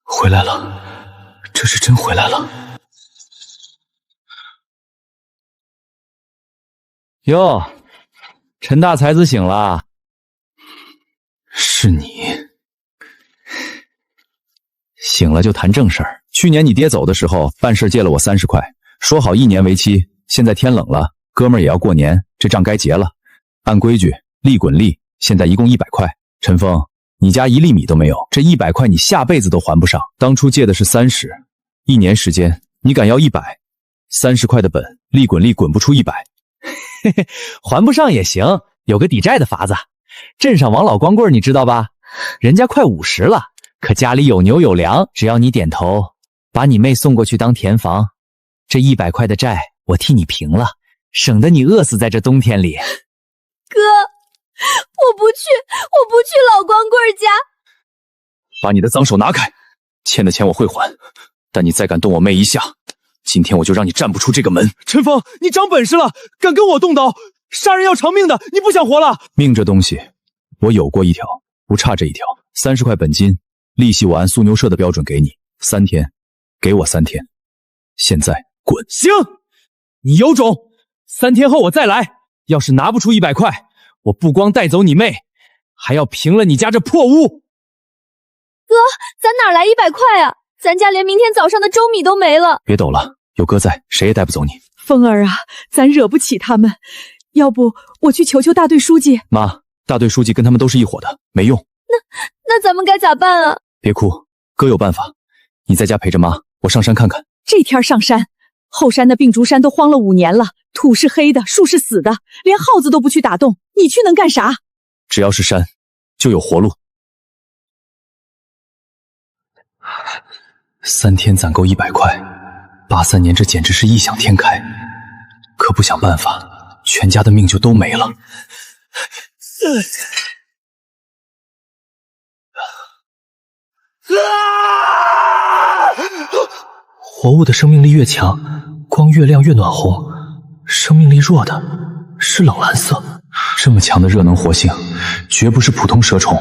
回来了，这是真回来了。哟，陈大才子醒了。是你。醒了就谈正事儿。去年你爹走的时候，办事借了我30块，说好1年为期。现在天冷了，哥们儿也要过年，这账该结了。按规矩，利滚利，现在一共100块。陈峰，你家1粒米都没有，这100块你下辈子都还不上。当初借的是30，1年时间你敢要100，30块的本，利滚利滚不出100。嘿嘿，还不上也行，有个抵债的法子。镇上王老光棍你知道吧？人家快50了，可家里有牛有粮，只要你点头，把你妹送过去当田房，这100块的债我替你平了，省得你饿死在这冬天里。哥，我不去老光棍家。把你的脏手拿开，欠的钱我会还，但你再敢动我妹一下，今天我就让你站不出这个门。陈峰，你长本事了，敢跟我动刀，杀人要偿命的，你不想活了？命这东西，我有过一条，不差这一条。30块本金，利息我按速牛社的标准给你，3天，给我3天。现在滚！行，你有种，3天后我再来。要是拿不出100块，我不光带走你妹，还要平了你家这破屋。哥，咱哪来100块啊？咱家连明天早上的粥米都没了。别抖了，有哥在，谁也带不走你。风儿啊，咱惹不起他们，要不我去求求大队书记。妈，大队书记跟他们都是一伙的，没用。那咱们该咋办啊？别哭，哥有办法。你在家陪着妈，我上山看看。这天上山，后山的病竹山都荒了5年了，土是黑的，树是死的，连耗子都不去打洞，你去能干啥？只要是山，就有活路。3天攒够100块，83年这简直是异想天开。可不想办法，全家的命就都没了。活物的生命力越强，光越亮越暖红，生命力弱的是冷蓝色。这么强的热能活性，绝不是普通蛇虫。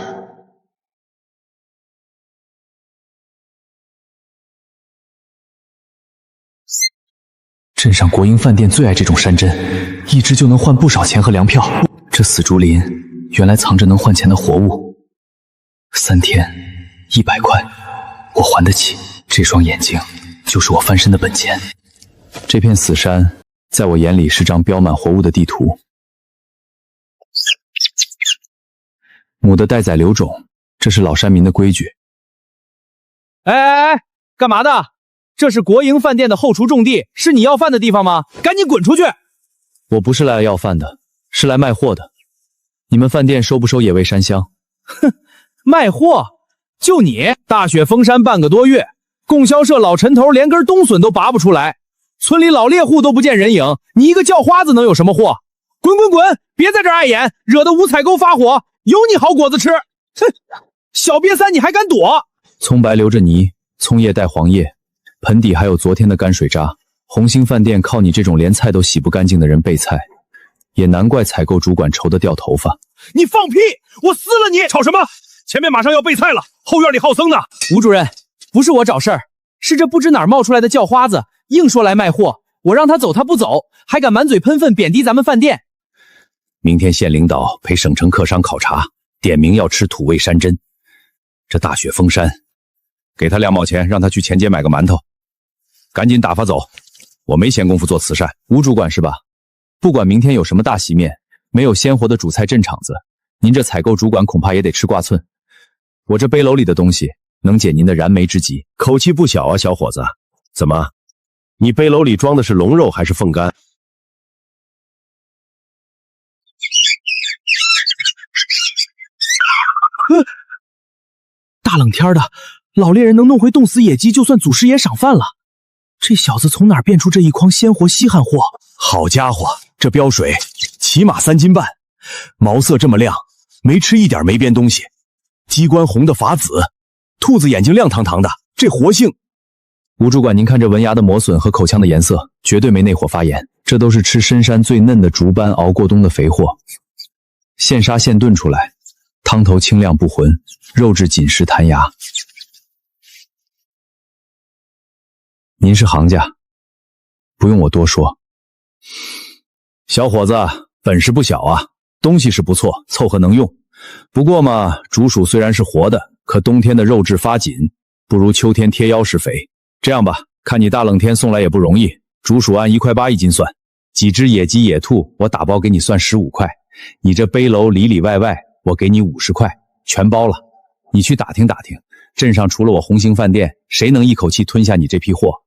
镇上国营饭店最爱这种山珍，一只就能换不少钱和粮票。这死竹林原来藏着能换钱的活物。3天100块，我还得起。这双眼睛就是我翻身的本钱。这片死山在我眼里是张标满活物的地图。母的待宰留种，这是老山民的规矩。哎，干嘛的？这是国营饭店的后厨种地，是你要饭的地方吗？赶紧滚出去！我不是来要饭的，是来卖货的。你们饭店收不收野味山香？哼，卖货？就你大雪封山半个多月，供销社老陈头连根冬笋都拔不出来，村里老猎户都不见人影，你一个叫花子能有什么货？滚滚滚！别在这儿碍眼，惹得五彩沟发火，有你好果子吃！哼，小瘪三你还敢躲？葱白留着泥，葱叶带黄叶，盆底还有昨天的泔水渣。红星饭店靠你这种连菜都洗不干净的人备菜，也难怪采购主管愁得掉头发。你放屁！我撕了你！吵什么？前面马上要备菜了，后院里耗僧呢。吴主任，不是我找事儿，是这不知哪儿冒出来的叫花子，硬说来卖货，我让他走他不走，还敢满嘴喷粪贬低咱们饭店。明天县领导陪省城客商考察，点名要吃土味山珍。这大雪封山，给他2毛钱，让他去前街买个馒头，赶紧打发走。我没闲工夫做慈善。吴主管是吧？不管明天有什么大席面，没有鲜活的主菜镇场子，您这采购主管恐怕也得吃挂寸。我这背篓里的东西能解您的燃眉之急。口气不小啊，小伙子。怎么，你背篓里装的是龙肉还是凤肝？大冷天的，老猎人能弄回冻死野鸡，就算祖师爷赏饭了。这小子从哪儿变出这一筐鲜活稀罕货？好家伙，这标水起码3斤半，毛色这么亮，没吃一点没边东西。鸡冠红的发紫，兔子眼睛亮堂堂的，这活性。吴主管，您看这纹牙的磨损和口腔的颜色，绝对没内火发炎，这都是吃深山最嫩的竹斑熬过冬的肥货。现杀现炖出来，汤头清亮不浑，肉质紧实弹牙。您是行家，不用我多说。小伙子本事不小啊，东西是不错，凑合能用。不过嘛，竹鼠虽然是活的，可冬天的肉质发紧，不如秋天贴腰施肥。这样吧，看你大冷天送来也不容易，竹鼠按1块8一斤算，几只野鸡野兔我打包给你算15块，你这背篓里里外外我给你50块，全包了。你去打听打听，镇上除了我红星饭店，谁能一口气吞下你这批货？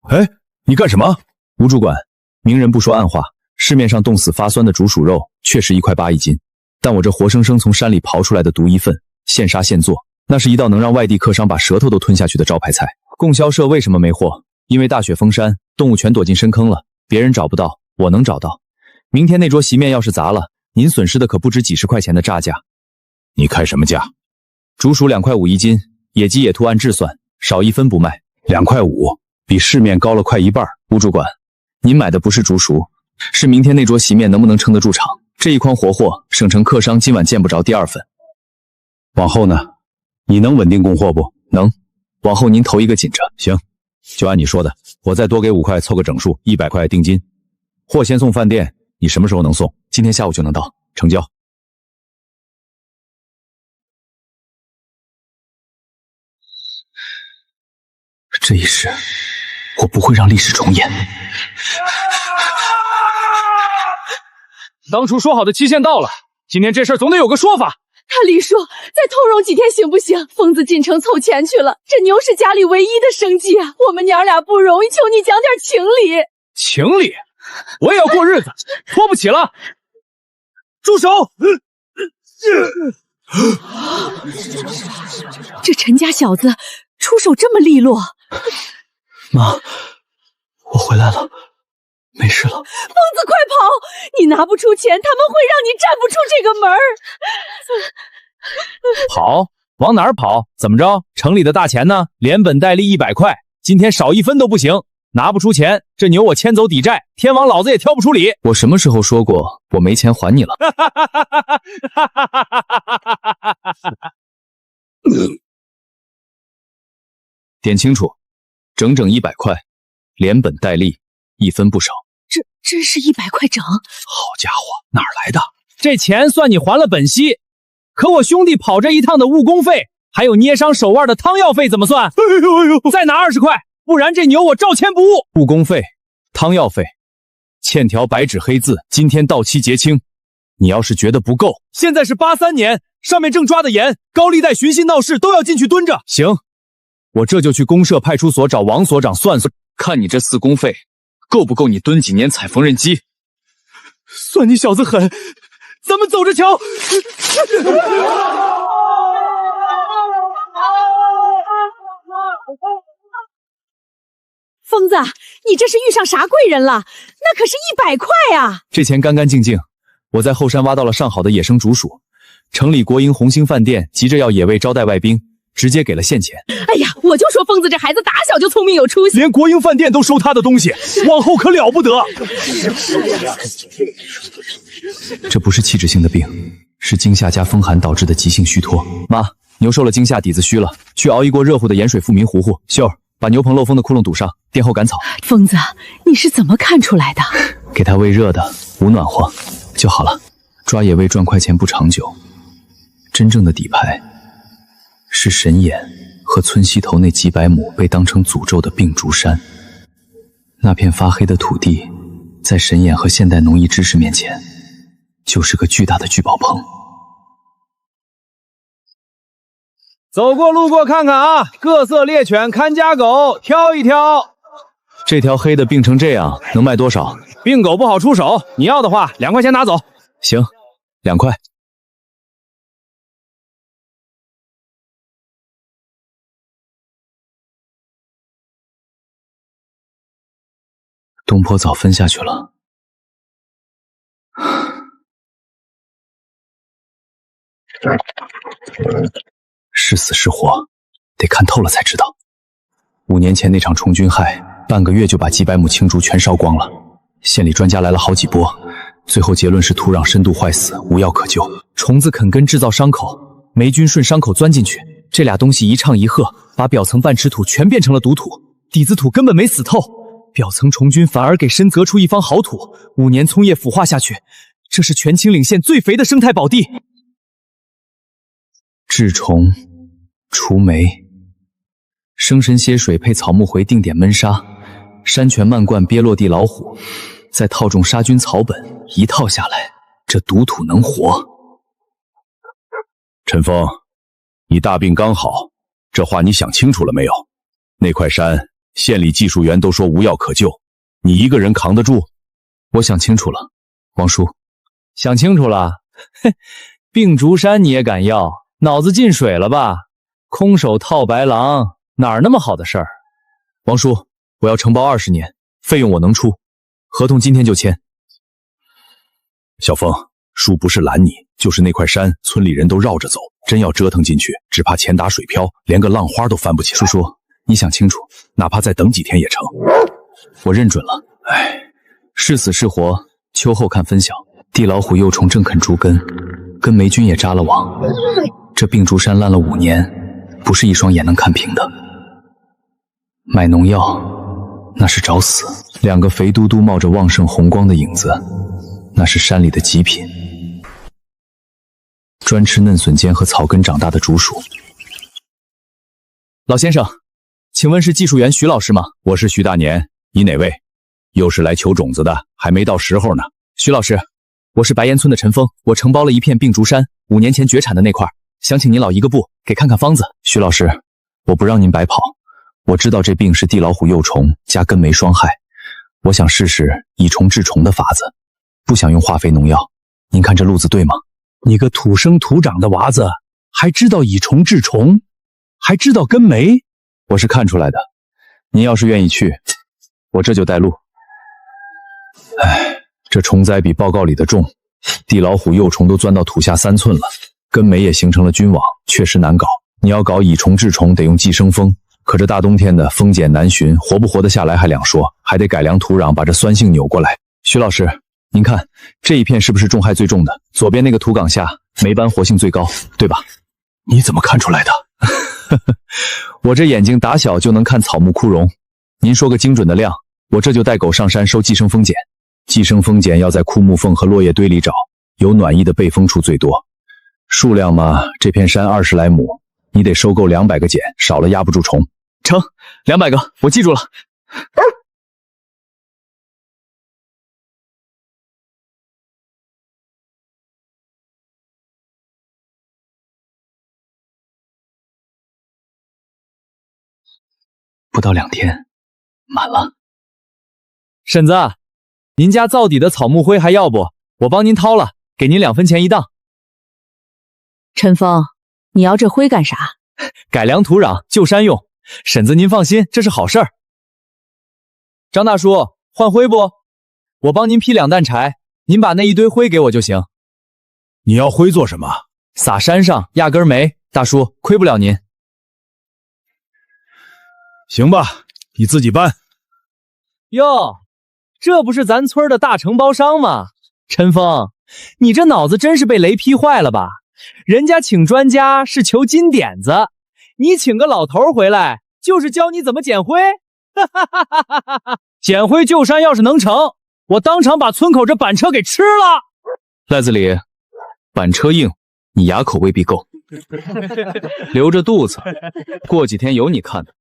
哎，你干什么？吴主管，明人不说暗话，市面上冻死发酸的竹鼠肉确实1块8一斤，但我这活生生从山里刨出来的独一份，现杀现做，那是一道能让外地客商把舌头都吞下去的招牌菜。供销社为什么没货？因为大雪封山，动物全躲进深坑了，别人找不到，我能找到。明天那桌席面要是砸了，您损失的可不止几十块钱的炸价。你开什么价？竹鼠2块5一斤，野鸡野兔按制算，少1分不卖。2块5，比市面高了快一半。吴主管，您买的不是竹鼠，是明天那桌席面能不能撑得住场。这一筐活货，省城客商今晚见不着第2份。往后呢？你能稳定供货不？能。往后您头一个紧着。行，就按你说的，我再多给5块，凑个整数，100块定金。货先送饭店，你什么时候能送？今天下午就能到，成交。这一世，我不会让历史重演。当初说好的期限到了，今天这事儿总得有个说法。大力说再通融几天行不行？疯子进城凑钱去了，这牛是家里唯一的生计啊！我们娘俩不容易，求你讲点情理。情理？我也要过日子，拖不起了。住手！这陈家小子出手这么利落。妈，我回来了，没事了。疯子快跑！你拿不出钱，他们会让你站不出这个门儿。跑？往哪儿跑？怎么着？城里的大钱呢？连本带利100块，今天少1分都不行。拿不出钱，这牛我牵走抵债，天王老子也挑不出理。我什么时候说过我没钱还你了？点清楚，整整100块，连本带利，1分不少。这真是100块整？好家伙，哪儿来的？这钱算你还了本息，可我兄弟跑这一趟的误工费，还有捏伤手腕的汤药费怎么算？哎呦，再拿20块，不然这牛我照签不误。误工费、汤药费，欠条白纸黑字，今天到期结清。你要是觉得不够，现在是83年，上面正抓得严，高利贷寻衅闹事都要进去蹲着。行，我这就去公社派出所找王所长算算，看你这4工费够不够你蹲几年踩缝纫机。算你小子狠，咱们走着瞧。疯子，你这是遇上啥贵人了？那可是100块啊！这钱干干净净，我在后山挖到了上好的野生竹鼠，城里国营红星饭店急着要野味招待外宾，直接给了现钱。哎呀，我就说疯子这孩子打小就聪明有出息，连国营饭店都收他的东西，往后可了不得。这不是器质性的病，是惊吓加风寒导致的急性虚脱。妈，牛受了惊吓，底子虚了，去熬一锅热乎的盐水复明糊糊。秀儿，把牛棚漏风的窟窿堵上，殿后赶草。疯子，你是怎么看出来的？给它喂热的，捂暖和就好了。抓野味赚快钱不长久，真正的底牌是神眼和村西头那几百亩被当成诅咒的病竹山。那片发黑的土地，在神眼和现代农艺知识面前，就是个巨大的聚宝棚。走过路过看看啊，各色猎犬看家狗，挑一挑。这条黑的病成这样，能卖多少？病狗不好出手，你要的话2块钱拿走。行，2块。东坡早分下去了。是死是活，得看透了才知道。5年前那场虫菌害，半个月就把几百亩青竹全烧光了。县里专家来了好几波，最后结论是土壤深度坏死，无药可救。虫子啃根制造伤口，霉菌顺伤口钻进去，这俩东西一唱一和，把表层半池土全变成了毒土，底子土根本没死透，表层虫菌反而给深择出一方好土，5年葱叶腐化下去，这是全青岭县最肥的生态宝地。治虫、除霉、生神血水配草木回定点闷杀，山泉漫灌憋落地老虎，再套种杀菌草本，一套下来，这毒土能活。陈峰，你大病刚好，这话你想清楚了没有？那块山县里技术员都说无药可救，你一个人扛得住？我想清楚了，王叔，想清楚了。嘿，病竹山你也敢要？脑子进水了吧？空手套白狼，哪儿那么好的事儿？王叔，我要承包20年，费用我能出，合同今天就签。小峰，叔不是拦你，就是那块山村里人都绕着走，真要折腾进去，只怕钱打水漂，连个浪花都翻不起来。叔叔，你想清楚，哪怕再等几天也成。我认准了。哎，是死是活，秋后看分晓。地老虎幼虫正啃竹根，跟霉菌也扎了网。这病竹山烂了5年，不是一双眼能看平的。买农药，那是找死。2个肥嘟嘟冒着旺盛红光的影子，那是山里的极品。专吃嫩笋尖和草根长大的竹鼠。老先生，请问是技术员徐老师吗？我是徐大年，你哪位？又是来求种子的，还没到时候呢。徐老师，我是白岩村的陈峰，我承包了一片病竹山，5年前绝产的那块，想请您老一个部给看看方子。徐老师，我不让您白跑，我知道这病是地老虎幼虫加根霉双害，我想试试以虫治虫的法子，不想用化肥农药，您看这路子对吗？你个土生土长的娃子，还知道以虫治虫，还知道根霉？我是看出来的，您要是愿意去，我这就带路。哎，这虫灾比报告里的重，地老虎幼虫都钻到土下3寸了，根霉也形成了菌网，确实难搞。你要搞以虫治虫，得用寄生蜂，可这大冬天的蜂碱难寻，活不活得下来还两说，还得改良土壤，把这酸性扭过来。徐老师，您看这一片是不是重害最重的？左边那个土岗下霉斑活性最高，对吧？你怎么看出来的？我这眼睛打小就能看草木枯荣，您说个精准的量，我这就带狗上山收寄生蜂碱。寄生蜂碱要在枯木缝和落叶堆里找，有暖意的背风处最多。数量嘛，这片山20来亩，你得收够200个碱，少了压不住虫。成，200个，我记住了。不到2天，满了。婶子，您家灶底的草木灰还要不？我帮您掏了，给您2分钱一担。陈峰，你要这灰干啥？改良土壤，救山用。婶子您放心，这是好事儿。张大叔，换灰不？我帮您劈2担柴，您把那一堆灰给我就行。你要灰做什么？撒山上，压根没。大叔，亏不了您。行吧，你自己搬。哟，这不是咱村的大承包商吗？陈峰，你这脑子真是被雷劈坏了吧？人家请专家是求金点子，你请个老头回来就是教你怎么捡灰。捡灰救山要是能成，我当场把村口这板车给吃了。赖子里，板车硬，你牙口未必够，留着肚子，过几天有你看的。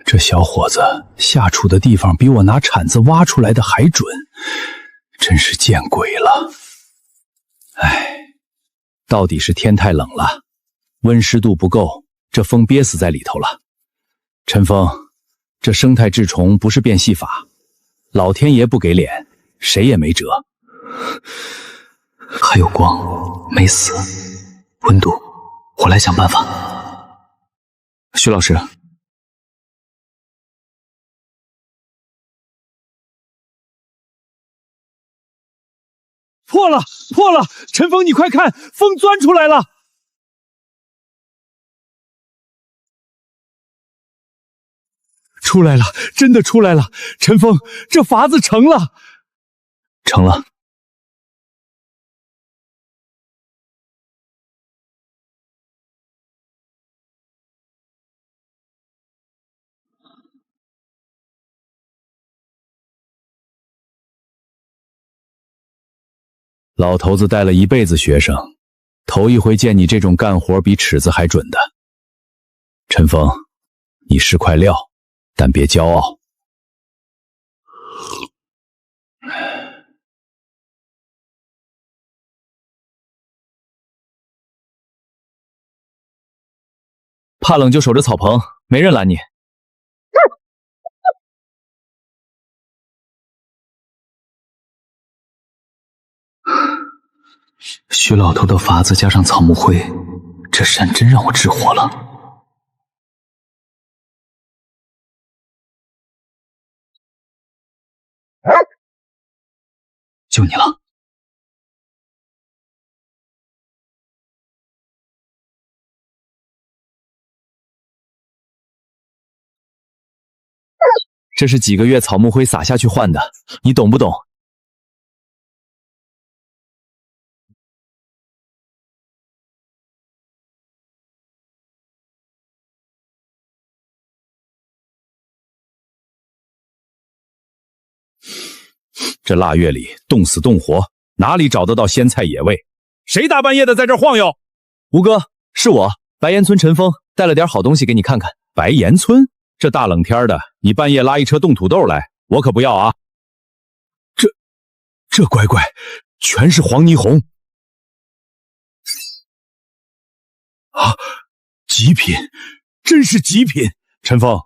这小伙子下厨的地方比我拿铲子挖出来的还准，真是见鬼了。唉，到底是天太冷了，温湿度不够，这风憋死在里头了。陈峰，这生态治虫不是变戏法，老天爷不给脸，谁也没辙。还有光，没死，温度，我来想办法。徐老师，破了，破了！陈峰，你快看，风钻出来了！出来了，真的出来了！陈峰，这法子成了，成了。老头子带了一辈子学生，头一回见你这种干活比尺子还准的。陈峰，你是块料，但别骄傲。怕冷就守着草棚，没人拦你。徐老头的法子加上草木灰，这山真让我治火了。就你了。这是几个月草木灰撒下去换的，你懂不懂？这腊月里冻死冻活，哪里找得到鲜菜野味？谁大半夜的在这晃悠？吴哥，是我，白岩村陈峰，带了点好东西给你看看。白岩村？这大冷天的，你半夜拉一车冻土豆来，我可不要啊！这乖乖，全是黄泥红啊！极品，真是极品！陈峰，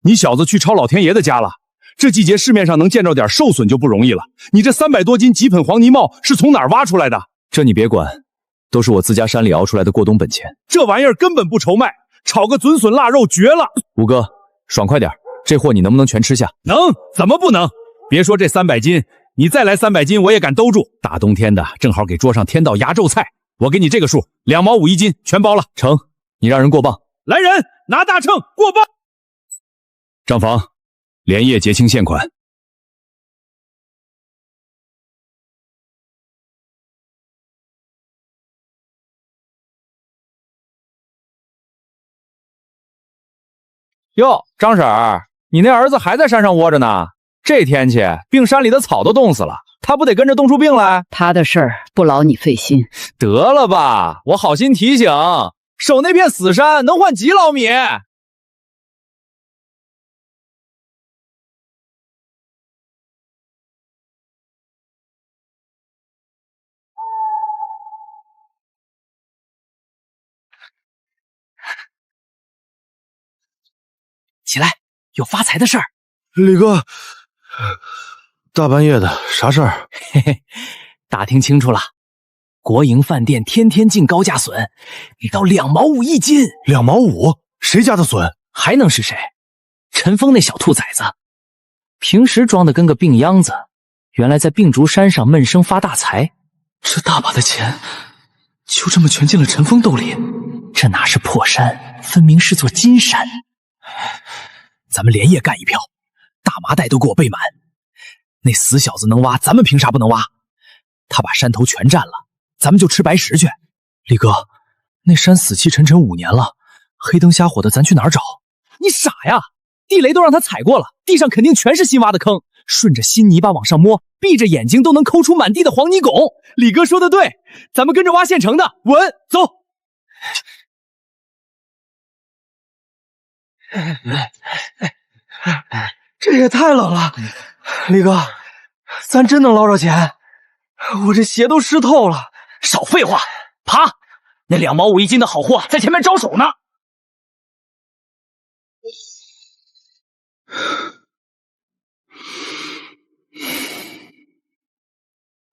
你小子去抄老天爷的家了。这季节市面上能见着点受损就不容易了，你这300多斤极品黄泥帽是从哪儿挖出来的？这你别管，都是我自家山里熬出来的过冬本钱。这玩意儿根本不愁卖，炒个准笋腊肉绝了！吴哥，爽快点，这货你能不能全吃下？能，怎么不能？别说这300斤，你再来300斤我也敢兜住。大冬天的，正好给桌上添道压轴菜。我给你这个数，2毛5一斤，全包了。成，你让人过磅。来人，拿大秤过磅。账房。连夜结清现款。哟，张婶儿，你那儿子还在山上窝着呢？这天气，病山里的草都冻死了，他不得跟着冻出病来？他的事儿不劳你费心。得了吧，我好心提醒，守那片死山能换几老米？起来，有发财的事儿。李哥，大半夜的，啥事儿？嘿嘿，打听清楚了，国营饭店天天进高价笋，给到2毛5一斤。2毛5？谁家的笋？还能是谁？陈峰那小兔崽子，平时装的跟个病秧子，原来在病竹山上闷声发大财。这大把的钱，就这么全进了陈峰兜里。这哪是破山，分明是座金山。咱们连夜干一票，大麻袋都给我备满。那死小子能挖，咱们凭啥不能挖？他把山头全占了，咱们就吃白食去。李哥，那山死气沉沉5年了，黑灯瞎火的，咱去哪儿找？你傻呀！地雷都让他踩过了，地上肯定全是新挖的坑，顺着新泥巴往上摸，闭着眼睛都能抠出满地的黄泥拱。李哥说的对，咱们跟着挖现成的，稳，走。这也太冷了，李哥，咱真能捞着钱？我这鞋都湿透了。少废话，爬！那2毛5一斤的好货在前面招手呢。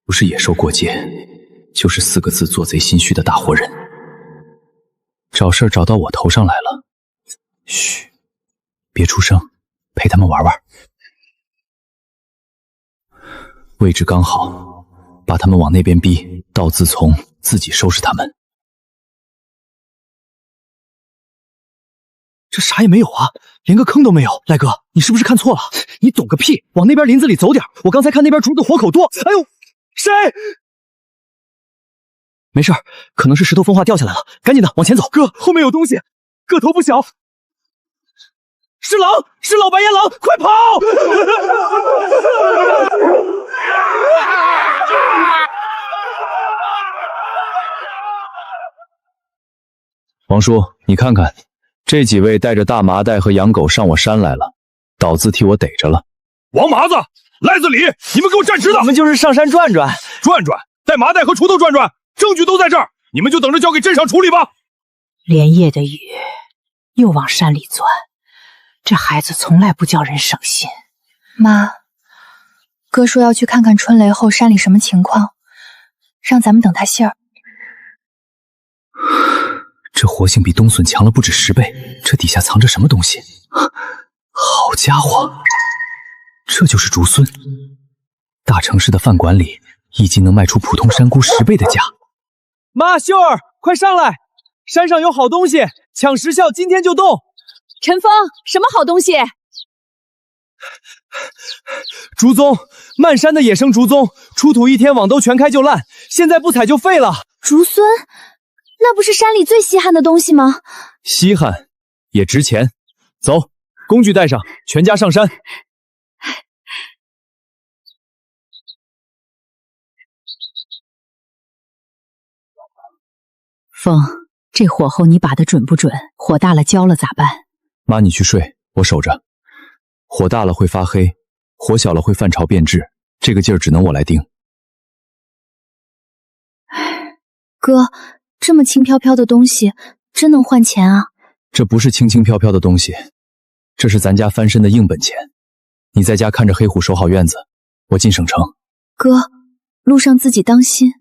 不是野兽过街，就是4个字做贼心虚的大活人。找事儿找到我头上来了，嘘，别出声，陪他们玩玩。位置刚好，把他们往那边逼，道自从，自己收拾他们。这啥也没有啊，连个坑都没有。赖哥，你是不是看错了？你懂个屁！往那边林子里走点，我刚才看那边竹子活口多。哎呦，谁？没事，可能是石头风化掉下来了，赶紧的往前走。哥，后面有东西，个头不小。是狼，是老白眼狼，快跑！王叔，你看看，这几位带着大麻袋和养狗上我山来了，倒字替我逮着了。王麻子、赖子李，你们给我站直的！我们就是上山转转，带麻袋和锄头转转，证据都在这儿，你们就等着交给镇上处理吧。连夜的雨，又往山里钻，这孩子从来不叫人省心。妈，哥说要去看看春雷后山里什么情况，让咱们等他信儿。这活性比冬笋强了不止10倍，这底下藏着什么东西？好家伙，这就是竹荪。大城市的饭馆里，一斤能卖出普通山菇10倍的价。妈，秀儿，快上来！山上有好东西，抢时效，今天就动。陈峰，什么好东西？竹宗，漫山的野生竹宗，出土1天网兜全开就烂，现在不采就废了。竹荪，那不是山里最稀罕的东西吗？稀罕，也值钱。走，工具带上，全家上山。风，这火候你把的准不准？火大了焦了咋办？妈，你去睡，我守着。火大了会发黑，火小了会泛潮变质，这个劲儿只能我来盯。哥，这么轻飘飘的东西，真能换钱啊？这不是轻轻飘飘的东西，这是咱家翻身的硬本钱。你在家看着黑虎守好院子，我进省城。哥，路上自己当心。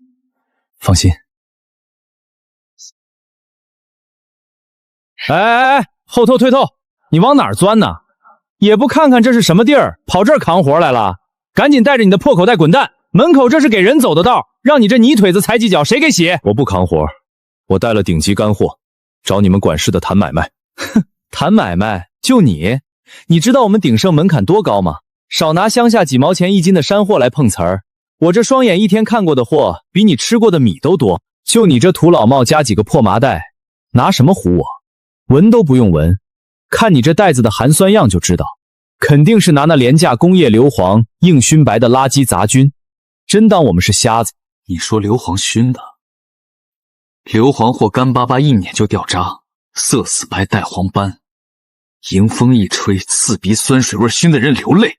放心。哎，后头退后，你往哪儿钻呢？也不看看这是什么地儿，跑这儿扛活来了？赶紧带着你的破口袋滚蛋！门口这是给人走的道，让你这泥腿子踩几脚，谁给洗？我不扛活，我带了顶级干货，找你们管事的谈买卖。哼，谈买卖就你？你知道我们鼎盛门槛多高吗？少拿乡下几毛钱1斤的山货来碰瓷儿。我这双眼一天看过的货，比你吃过的米都多。就你这土老帽加几个破麻袋，拿什么唬我？闻都不用闻，看你这袋子的寒酸样就知道，肯定是拿那廉价工业硫磺硬熏白的垃圾杂菌。真当我们是瞎子？你说硫磺熏的？硫磺货干巴巴一碾就掉渣，色死白带黄斑，迎风一吹，刺鼻酸水味熏得人流泪。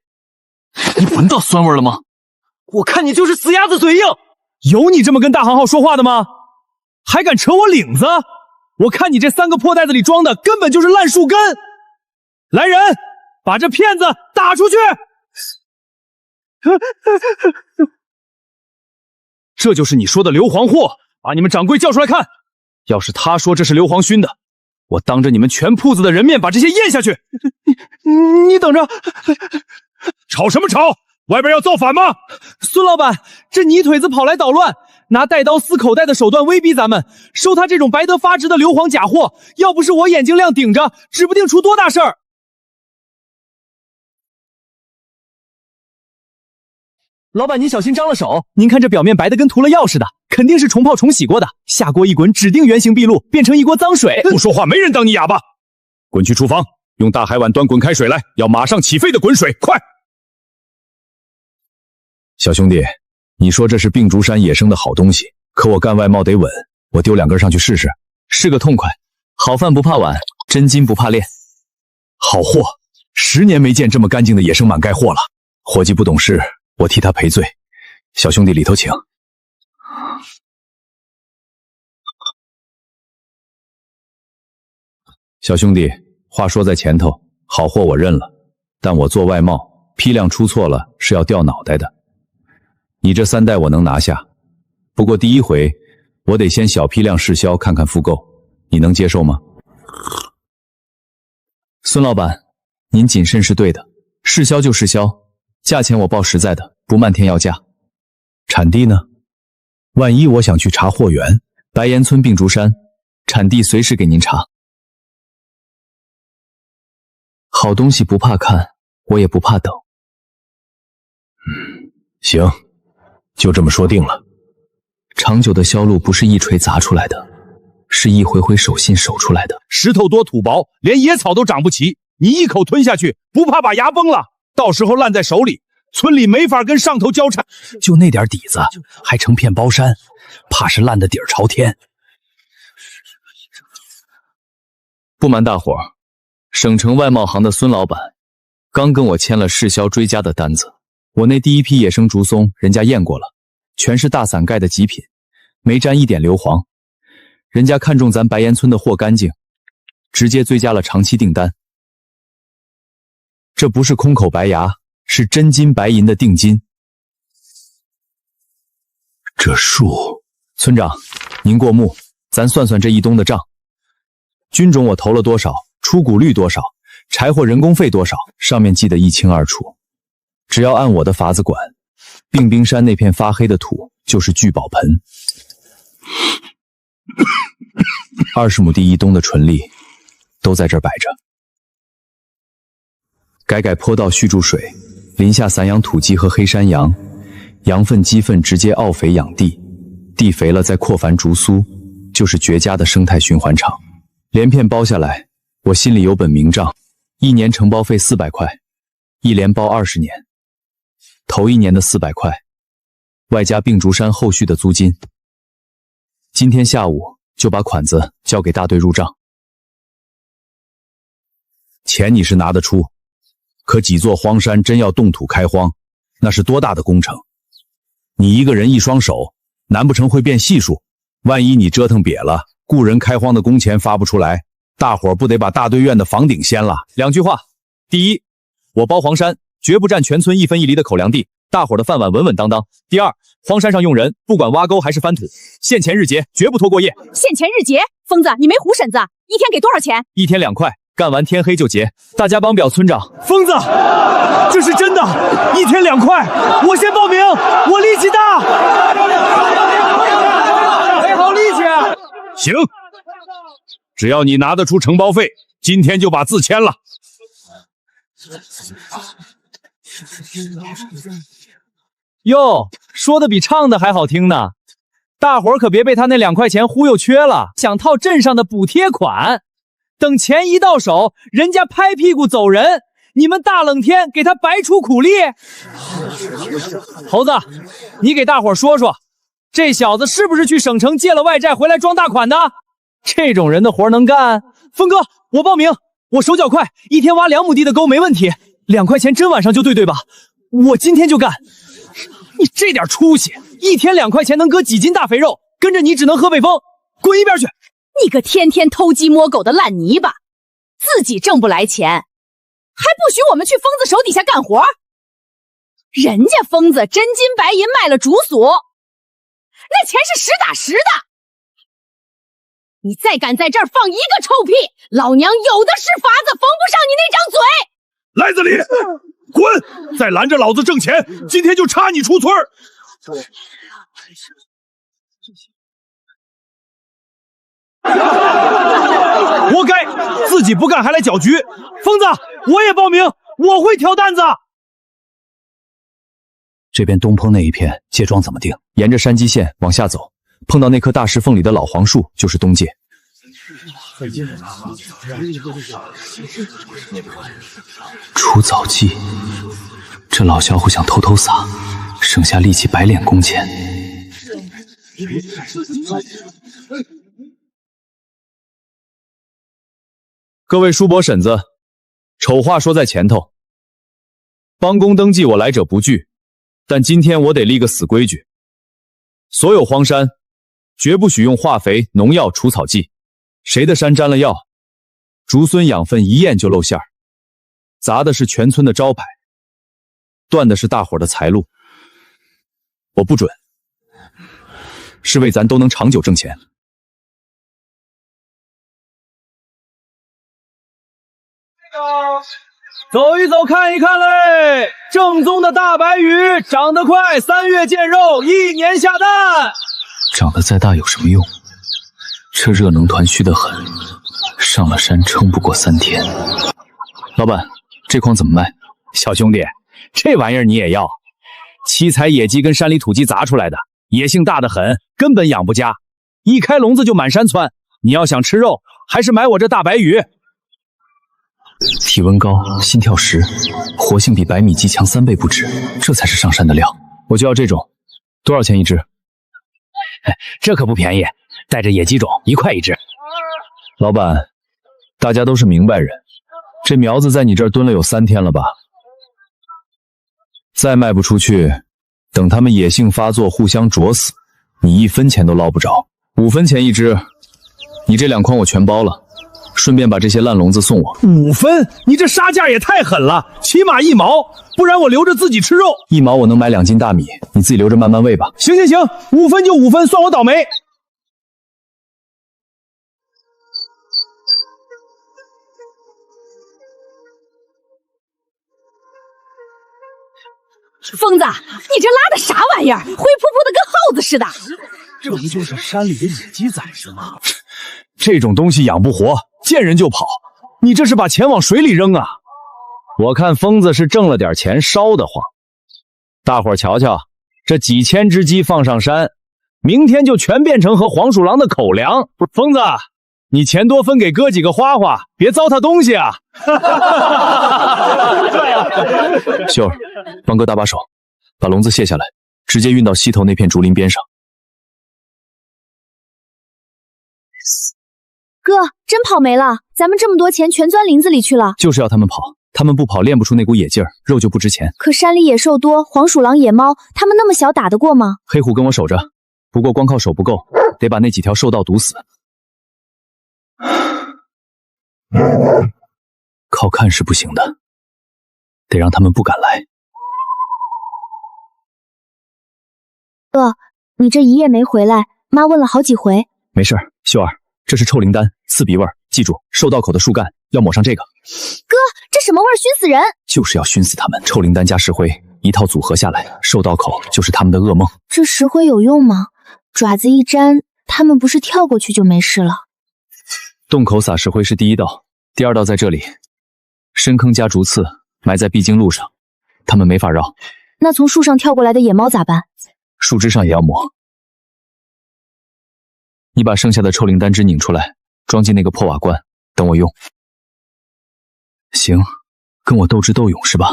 你闻到酸味了吗？我看你就是死鸭子嘴硬，有你这么跟大行号说话的吗？还敢扯我领子？我看你这3个破袋子里装的根本就是烂树根！来人，把这骗子打出去！这就是你说的硫磺货，把你们掌柜叫出来看。要是他说这是硫磺熏的，我当着你们全铺子的人面把这些咽下去。你等着！吵什么吵？外边要造反吗？孙老板，这泥腿子跑来捣乱，拿带刀撕口袋的手段威逼咱们收他这种白得发直的硫磺假货，要不是我眼睛亮顶着，指不定出多大事儿。老板，您小心脏了手，您看这表面白的跟涂了药似的，肯定是重泡重洗过的，下锅一滚，指定原形毕露，变成一锅脏水。不说话，没人当你哑巴。滚去厨房，用大海碗端滚开水来，要马上起沸的滚水，快！小兄弟，你说这是病竹山野生的好东西，可我干外贸得稳，我丢2根上去试试，是个痛快。好饭不怕晚，真金不怕炼。好货，10年没见这么干净的野生满盖货了。伙计不懂事，我替他赔罪。小兄弟里头请。小兄弟，话说在前头，好货我认了，但我做外贸，批量出错了是要掉脑袋的。你这3袋我能拿下，不过第1回我得先小批量试销看看复购，你能接受吗？孙老板，您谨慎是对的，试销就试销，价钱我报实在的，不漫天要价。产地呢？万一我想去查货源，白岩村病竹山，产地随时给您查。好东西不怕看，我也不怕等。行，就这么说定了。长久的销路不是一锤砸出来的，是一回回手心手出来的。石头多土薄，连野草都长不齐，你一口吞下去，不怕把牙崩了？到时候烂在手里，村里没法跟上头交差。就那点底子，还成片包山，怕是烂的底儿朝天。不瞒大伙儿，省城外贸行的孙老板刚跟我签了市销追加的单子。我那第一批野生竹松，人家验过了，全是大伞盖的极品，没沾一点硫磺。人家看中咱白岩村的货干净，直接追加了长期订单。这不是空口白牙，是真金白银的定金。这树，村长，您过目，咱算算这一冬的账。军种我投了多少，出谷率多少，柴火人工费多少，上面记得一清二楚。只要按我的法子管，并冰山那片发黑的土就是聚宝盆。20亩地一冬的纯利都在这儿摆着。改坡道续注水，淋下散养土鸡和黑山羊，羊粪鸡粪直接沤肥养地，地肥了再扩繁竹苏，就是绝佳的生态循环场。连片包下来，我心里有本明账，一年承包费400块，一连包20年，头1年的400块，外加并竹山后续的租金。今天下午就把款子交给大队入账。钱你是拿得出，可几座荒山真要动土开荒，那是多大的工程？你一个人一双手，难不成会变系数？万一你折腾瘪了，雇人开荒的工钱发不出来，大伙儿不得把大队院的房顶掀了？2句话：第一，我包黄山，绝不占全村1分1厘的口粮地，大伙儿的饭碗稳稳当当。第二，荒山上用人，不管挖沟还是翻土，现钱日结，绝不拖过夜。现钱日结？疯子，你没唬婶子？一天给多少钱？1天2块，干完天黑就结。大家帮表村长。疯子，这是真的，1天2块，我先报名，我力气大。没好力气。行，只要你拿得出承包费，今天就把字签了。哟，说的比唱的还好听呢。大伙儿可别被他那2块钱忽悠缺了，想套镇上的补贴款，等钱一到手，人家拍屁股走人，你们大冷天给他白出苦力。猴子，你给大伙儿说说，这小子是不是去省城借了外债回来装大款的？这种人的活能干？峰哥，我报名，我手脚快，1天挖2亩地的沟没问题，2块钱真晚上就对吧？我今天就干。你这点出息，1天2块钱能割几斤大肥肉？跟着你只能喝北风，滚一边去！你个天天偷鸡摸狗的烂泥巴，自己挣不来钱，还不许我们去疯子手底下干活？人家疯子真金白银卖了竹笋，那钱是实打实的。你再敢在这儿放一个臭屁，老娘有的是法子缝不上你那张嘴！来子里，滚！再拦着老子挣钱，今天就插你出村儿！活该，自己不干还来搅局。疯子，我也报名，我会挑担子。这边东坡那一片界庄怎么定？沿着山基线往下走，碰到那棵大石缝里的老黄树就是东界。除藻剂，这老小伙想偷偷撒，省下力气白脸工钱。各位叔伯婶子，丑话说在前头，帮工登记我来者不拒，但今天我得立个死规矩，所有荒山绝不许用化肥、农药、除草剂。谁的山沾了药，竹荪养分一验就露馅儿，砸的是全村的招牌，断的是大伙的财路。我不准，是为咱都能长久挣钱。走一走，看一看嘞！正宗的大白鱼，长得快，3月见肉，1年下蛋。长得再大有什么用？这热能团虚得很，上了山撑不过3天。老板，这筐怎么卖？小兄弟，这玩意儿你也要？七彩野鸡跟山里土鸡杂出来的，野性大得很，根本养不家。一开笼子就满山窜。你要想吃肉，还是买我这大白鱼。体温高，心跳实，活性比白米鸡强3倍不止，这才是上山的料。我就要这种，多少钱一只？这可不便宜，带着野鸡种1块一只。老板，大家都是明白人，这苗子在你这儿蹲了有3天了吧？再卖不出去，等他们野性发作，互相啄死，你1分钱都捞不着。5分钱一只，你这2筐我全包了，顺便把这些烂笼子送我。5分？你这杀价也太狠了，起码1毛，不然我留着自己吃肉。1毛我能买2斤大米，你自己留着慢慢喂吧。行，5分就5分，算我倒霉。疯子，你这拉的啥玩意儿？灰扑扑的跟耗子似的。这不就是山里的野鸡崽子吗？这种东西养不活，见人就跑。你这是把钱往水里扔啊！我看疯子是挣了点钱烧得慌。大伙儿瞧瞧，这几千只鸡放上山，明天就全变成和黄鼠狼的口粮。疯子，你钱多分给哥几个花花，别糟蹋东西啊！秀儿，帮哥搭把手，把笼子卸下来，直接运到西头那片竹林边上。哥，真跑没了，咱们这么多钱全钻林子里去了。就是要他们跑，他们不跑练不出那股野劲儿，肉就不值钱。可山里野兽多，黄鼠狼、野猫，他们那么小打得过吗？黑虎跟我守着，不过光靠手不够，得把那几条兽道毒死。靠看是不行的，得让他们不敢来。哥，你这一夜没回来，妈问了好几回。没事儿，秀儿，这是臭灵丹，刺鼻味儿，记住，兽道口的树干要抹上这个。哥，这什么味儿？熏死人！就是要熏死他们。臭灵丹加石灰，一套组合下来，兽道口就是他们的噩梦。这石灰有用吗？爪子一沾，他们不是跳过去就没事了？洞口撒石灰是第1道，第2道在这里，深坑加竹刺，埋在必经路上，他们没法绕。那从树上跳过来的野猫咋办？树枝上也要抹。你把剩下的臭灵丹汁拧出来，装进那个破瓦罐，等我用。行，跟我斗智斗勇是吧？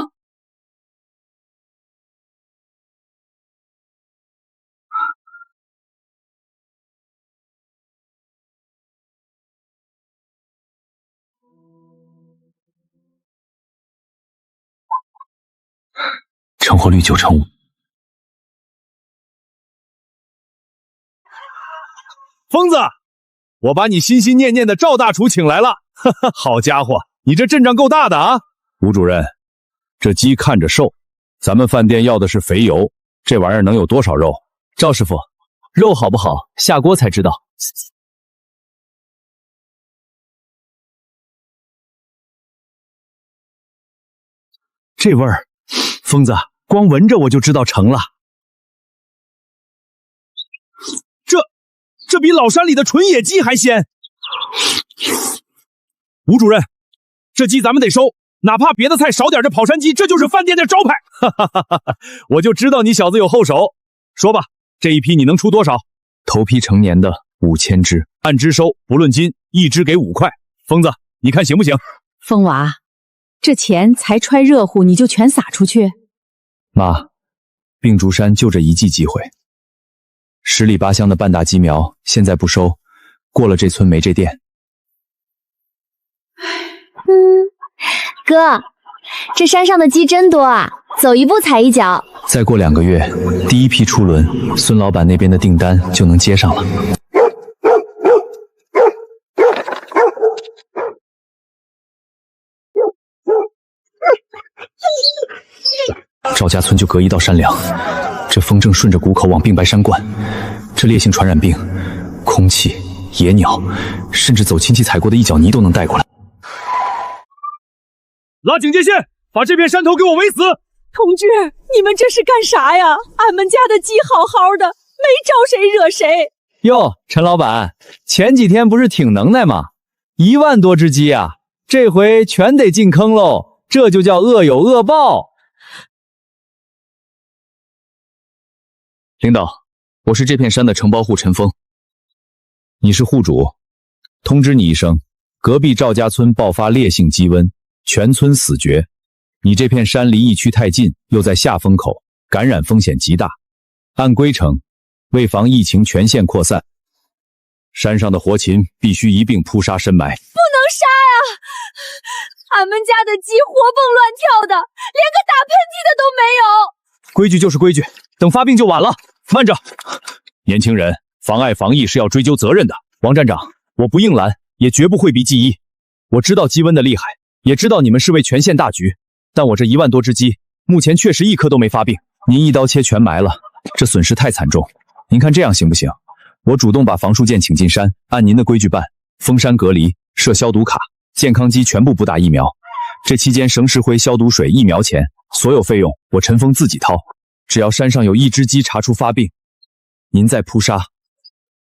成活率95%。疯子，我把你心心念念的赵大厨请来了。哈哈，好家伙，你这阵仗够大的啊！吴主任，这鸡看着瘦，咱们饭店要的是肥油，这玩意儿能有多少肉？赵师傅，肉好不好，下锅才知道。这味儿，疯子，光闻着我就知道成了。这比老山里的纯野鸡还鲜。吴主任，这鸡咱们得收，哪怕别的菜少点，这跑山鸡这就是饭店的招牌。哈哈哈哈！我就知道你小子有后手。说吧，这一批你能出多少？头批成年的5000只，按只收，不论斤，一只给5块。疯子，你看行不行？疯娃，这钱才揣热乎你就全撒出去？妈，并竹山就这一季机会，10里8乡的半大鸡苗，现在不收，过了这村没这店。哥，这山上的鸡真多啊，走一步踩一脚。再过2个月，第一批出轮，孙老板那边的订单就能接上了。赵家村就隔一道山梁，这风正顺着谷口往并白山灌，这烈性传染病，空气、野鸟，甚至走亲戚踩过的一脚泥都能带过来。拉警戒线，把这片山头给我围死！同志，你们这是干啥呀？俺们家的鸡好好的，没招谁惹谁。哟，陈老板，前几天不是挺能耐吗？1万多只鸡啊，这回全得进坑喽！这就叫恶有恶报。领导，我是这片山的承包户陈峰。你是户主，通知你一声，隔壁赵家村爆发烈性鸡瘟，全村死绝。你这片山离疫区太近，又在下风口，感染风险极大。按规程，为防疫情全县扩散，山上的活禽必须一并扑杀深埋。不能杀呀！俺们家的鸡活蹦乱跳的，连个打喷嚏的都没有。规矩就是规矩，等发病就晚了。慢着，年轻人，妨碍防疫是要追究责任的。王站长，我不硬拦，也绝不讳避忌医。我知道鸡瘟的厉害，也知道你们是为全县大局，但我这1万多只鸡，目前确实一颗都没发病。您一刀切全埋了，这损失太惨重。您看这样行不行？我主动把防戍舰请进山，按您的规矩办，封山隔离，设消毒卡，健康鸡全部补打疫苗。这期间省石灰消毒水疫苗钱，所有费用我陈峰自己掏。只要山上有1只鸡查出发病，您再扑杀，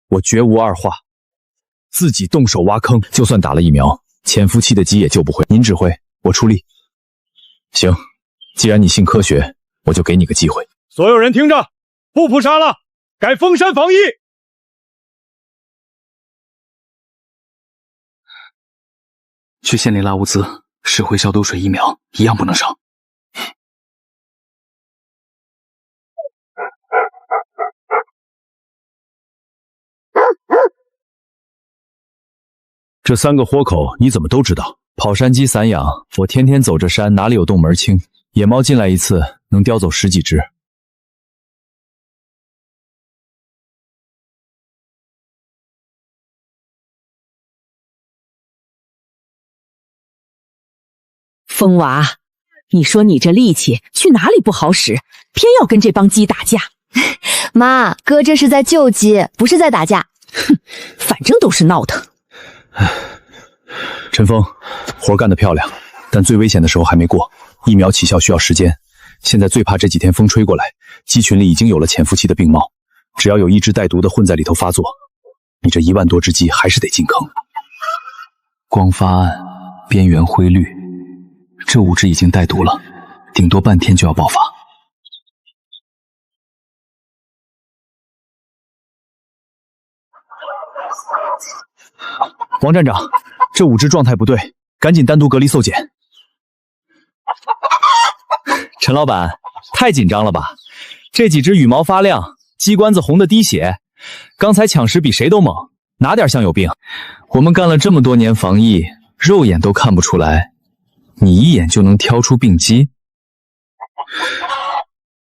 我绝无二话。自己动手挖坑，就算打了疫苗，潜伏期的鸡也救不回。您指挥，我出力。行，既然你信科学，我就给你个机会。所有人听着，不扑杀了，改封山防疫。去县里拉物资，石灰消毒水疫苗一样不能少。这3个豁口你怎么都知道？跑山鸡散养，我天天走着山，哪里有洞门清？野猫进来一次能叼走10几只。疯娃，你说你这力气去哪里不好使，偏要跟这帮鸡打架？妈，哥这是在救鸡，不是在打架。哼，反正都是闹腾。陈峰，活干得漂亮，但最危险的时候还没过，疫苗起效需要时间。现在最怕这几天风吹过来，鸡群里已经有了潜伏期的病猫，只要有1只带毒的混在里头发作，你这1万多只鸡还是得进坑。光发暗，边缘灰绿，这5只已经带毒了，顶多半天就要爆发。王站长，这5只状态不对，赶紧单独隔离送检。陈老板，太紧张了吧？这几只羽毛发亮，鸡冠子红的滴血，刚才抢食比谁都猛，哪点像有病？我们干了这么多年防疫，肉眼都看不出来，你一眼就能挑出病机？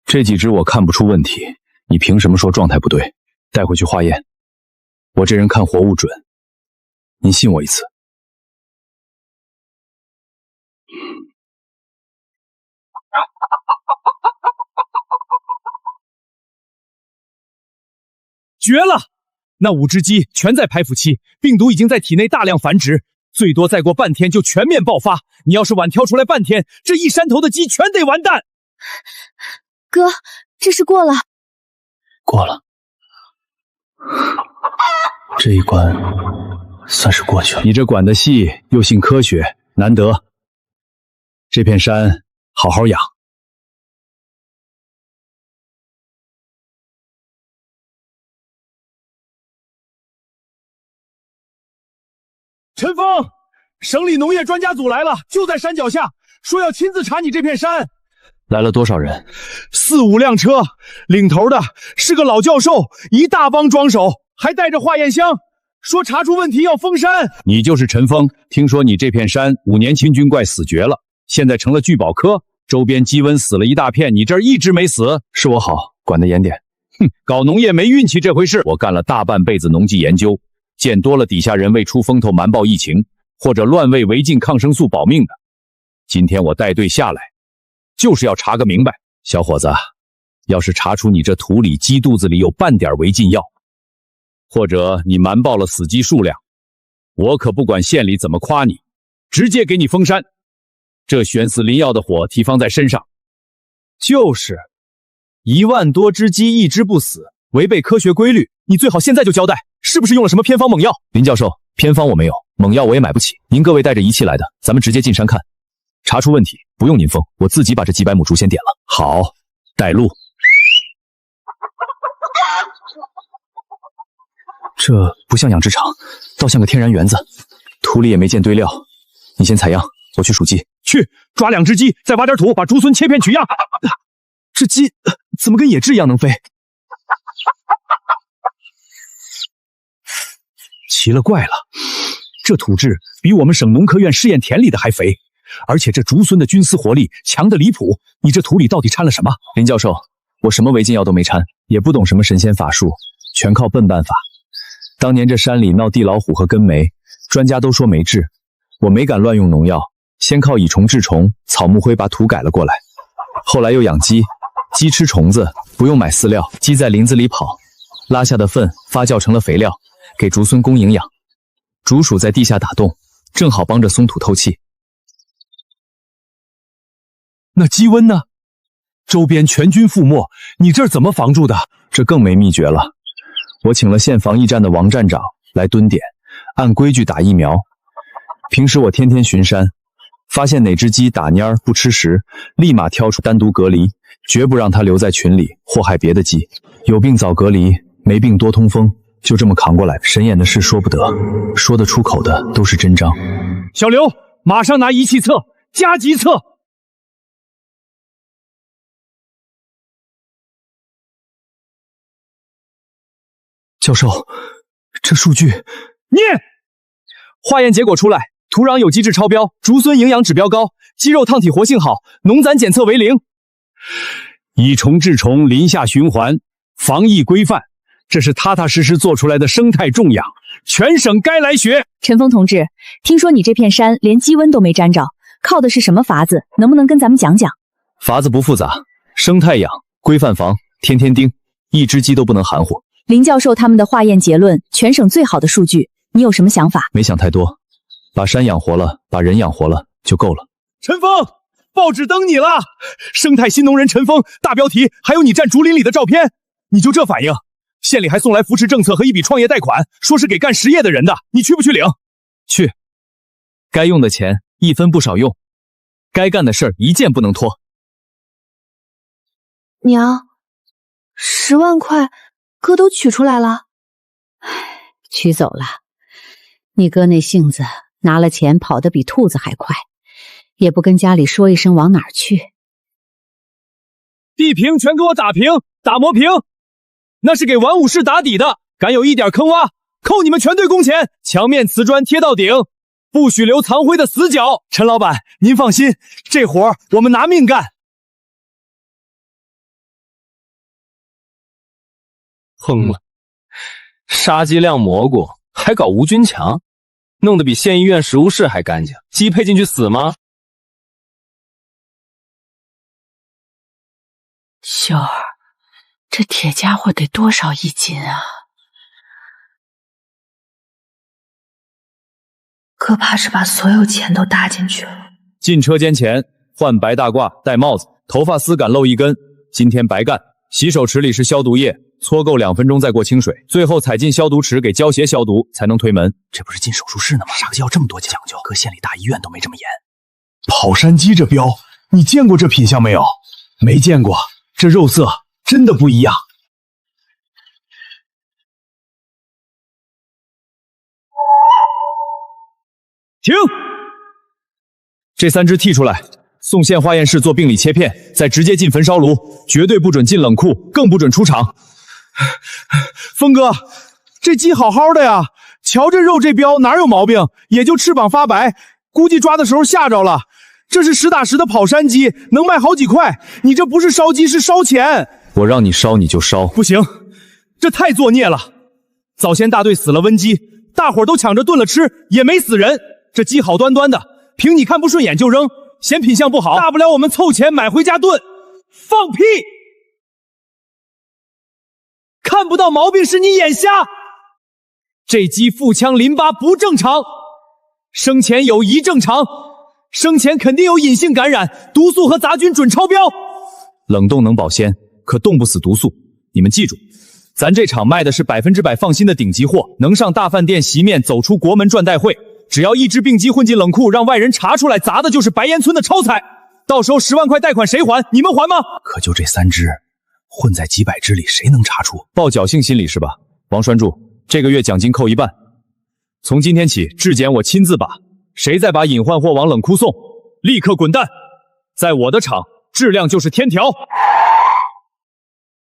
这几只我看不出问题，你凭什么说状态不对？带回去化验。我这人看活物准，您信我一次。绝了！那5只鸡全在排腐期，病毒已经在体内大量繁殖，最多再过半天就全面爆发。你要是晚挑出来半天，这一山头的鸡全得完蛋。哥，这是过了。过了，这一关算是过去了。你这管得细又信科学，难得。这片山好好养。陈峰，省里农业专家组来了，就在山脚下，说要亲自查你这片山。来了多少人？4、5辆车，领头的是个老教授，一大帮庄手，还带着化验箱，说查出问题要封山。你就是陈峰，听说你这片山5年清菌怪死绝了，现在成了聚宝科，周边鸡瘟死了一大片，你这儿一只没死。是我好，管得严点。哼，搞农业没运气这回事，我干了大半辈子农技研究。见多了底下人为出风头瞒报疫情，或者乱喂违禁抗生素保命的。今天我带队下来，就是要查个明白。小伙子，要是查出你这土里鸡肚子里有半点违禁药，或者你瞒报了死鸡数量，我可不管县里怎么夸你，直接给你封山。这悬死临要的火提放在身上。就是1万多只鸡一只不死，违背科学规律，你最好现在就交代，是不是用了什么偏方猛药？林教授，偏方我没有，猛药我也买不起。您各位带着仪器来的，咱们直接进山看。查出问题，不用您封，我自己把这几百亩竹先点了。好，带路。这不像养殖场，倒像个天然园子，土里也没见堆料。你先采样，我去数鸡。去抓2只鸡，再挖点土，把竹笋切片取样。这鸡怎么跟野雉一样能飞？奇了怪了，这土质比我们省农科院试验田里的还肥，而且这竹笋的菌丝活力强得离谱。你这土里到底掺了什么？林教授，我什么违禁药都没掺，也不懂什么神仙法术，全靠笨办法。当年这山里闹地老虎和根霉，专家都说没治，我没敢乱用农药，先靠蚁虫治虫，草木灰把土改了过来。后来又养鸡，鸡吃虫子不用买饲料，鸡在林子里跑，拉下的粪发酵成了肥料，给竹笋供营养。竹鼠在地下打洞，正好帮着松土透气。那鸡瘟呢？周边全军覆没，你这儿怎么防住的？这更没秘诀了。我请了县防疫站的王站长来蹲点，按规矩打疫苗。平时我天天巡山，发现哪只鸡打蔫不吃食，立马挑出单独隔离，绝不让它留在群里祸害别的鸡。有病早隔离，没病多通风，就这么扛过来。神眼的事说不得，说得出口的都是真章。小刘，马上拿仪器测，加急测。教授，这数据念。化验结果出来，土壤有机质超标，竹笋营养指标高，鸡肉抗体活性好，农残检测为0。以虫治虫，林下循环，防疫规范，这是踏踏实实做出来的生态种养，全省该来学。陈峰同志，听说你这片山连鸡瘟都没沾着，靠的是什么法子？能不能跟咱们讲讲？法子不复杂，生态养，规范防，天天盯，一只鸡都不能含糊。林教授他们的化验结论，全省最好的数据，你有什么想法？没想太多，把山养活了，把人养活了就够了。陈峰，报纸登你了，生态新农人陈峰，大标题还有你站竹林里的照片，你就这反应？县里还送来扶持政策和一笔创业贷款，说是给干实业的人的，你去不去领？去，该用的钱一分不少用，该干的事儿一件不能拖。娘，10万块哥都取出来了。取走了。你哥那性子，拿了钱跑得比兔子还快，也不跟家里说一声往哪儿去。地平全给我打平，打磨平，那是给完武士打底的，敢有一点坑洼，扣你们全队工钱，墙面瓷砖贴到顶，不许留藏灰的死角。陈老板，您放心，这活我们拿命干。哼了，杀鸡晾蘑菇，还搞无菌墙，弄得比县医院食物室还干净，鸡配进去死吗？秀儿，这铁家伙得多少1斤啊？哥怕是把所有钱都搭进去了。进车间前换白大褂，戴帽子，头发丝敢露一根，今天白干。洗手池里是消毒液，搓够2分钟再过清水，最后踩进消毒池给胶鞋消毒才能推门。这不是进手术室呢吗？啥要这么多讲究？搁县里大医院都没这么严。跑山鸡这膘，你见过这品相没有？没见过，这肉色真的不一样。停！这3只剔出来，送县化验室做病理切片，再直接进焚烧炉，绝对不准进冷库，更不准出厂。峰哥，这鸡好好的呀，瞧这肉这膘哪有毛病，也就翅膀发白，估计抓的时候吓着了。这是实打实的跑山鸡，能卖好几块，你这不是烧鸡是烧钱。我让你烧你就烧。不行，这太作孽了。早先大队死了瘟鸡，大伙儿都抢着炖了吃，也没死人。这鸡好端端的，凭你看不顺眼就扔，嫌品相不好，大不了我们凑钱买回家炖。放屁！看不到毛病是你眼瞎。这鸡腹腔淋巴不正常，生前有1正常，生前肯定有隐性感染，毒素和杂菌准超标。冷冻能保鲜，可冻不死毒素。你们记住，咱这厂卖的是100%放心的顶级货，能上大饭店席面，走出国门赚带会。只要一只病鸡混进冷库，让外人查出来砸的就是白岩村的超采，到时候10万块贷款谁还？你们还吗？可就这3只，混在几百只里，谁能查出？抱侥幸心理是吧？王栓柱，这个月奖金扣1半，从今天起质检我亲自把，谁再把隐患货往冷库送，立刻滚蛋！在我的厂，质量就是天条。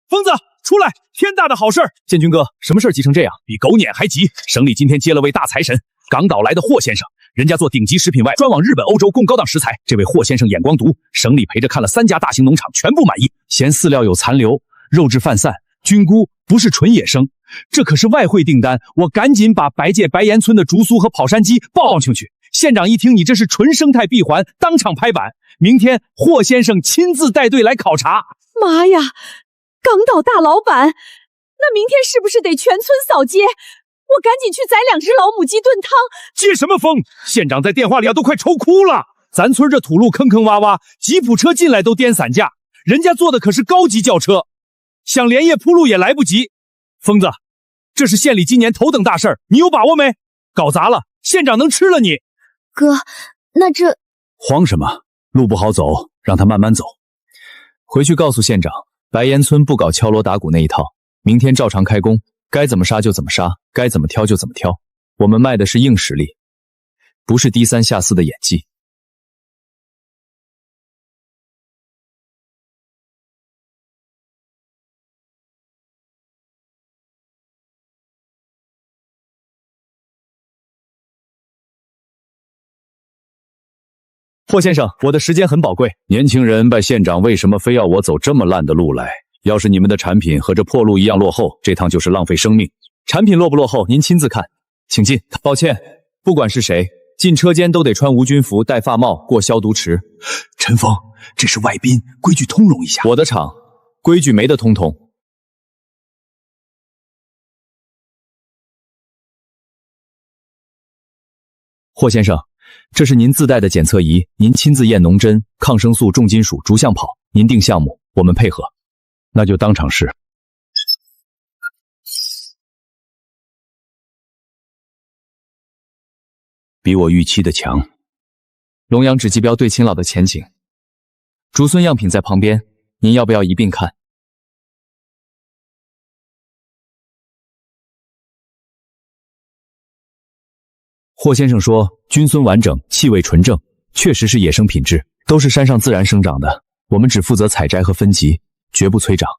疯子，出来！天大的好事儿！建军哥，什么事儿急成这样？比狗撵还急！省里今天接了位大财神，港岛来的霍先生，人家做顶级食品外，专往日本、欧洲供高档食材。这位霍先生眼光毒，省里陪着看了3家大型农场，全部满意，嫌饲料有残留，肉质泛散，菌菇不是纯野生，这可是外汇订单。我赶紧把白界白岩村的竹酥和跑山鸡报上去。县长一听你这是纯生态闭环，当场拍板，明天霍先生亲自带队来考察。妈呀，港岛大老板，那明天是不是得全村扫街？我赶紧去宰2只老母鸡炖汤。接什么风？县长在电话里都快抽哭了。咱村这土路坑坑洼洼，吉普车进来都颠散架，人家坐的可是高级轿车，想连夜铺路也来不及。疯子，这是县里今年头等大事儿，你有把握没？搞砸了，县长能吃了你。哥，那这……慌什么？路不好走，让他慢慢走。回去告诉县长，白岩村不搞敲锣打鼓那一套，明天照常开工，该怎么杀就怎么杀，该怎么挑就怎么挑。我们卖的是硬实力，不是低三下四的演技。霍先生，我的时间很宝贵。年轻人拜县长，为什么非要我走这么烂的路来？要是你们的产品和这破路一样落后，这趟就是浪费生命。产品落不落后，您亲自看。请进。抱歉，不管是谁，进车间都得穿无菌服、戴发帽、过消毒池。陈峰，这是外宾，规矩通融一下。我的厂规矩没得通通。霍先生，这是您自带的检测仪，您亲自验农针、抗生素、重金属、逐项跑，您定项目，我们配合。那就当场试。比我预期的强。龙阳纸基标对青老的前景。竹笋样品在旁边，您要不要一并看？霍先生说，菌孙完整，气味纯正，确实是野生品质，都是山上自然生长的。我们只负责采摘和分级，绝不催长。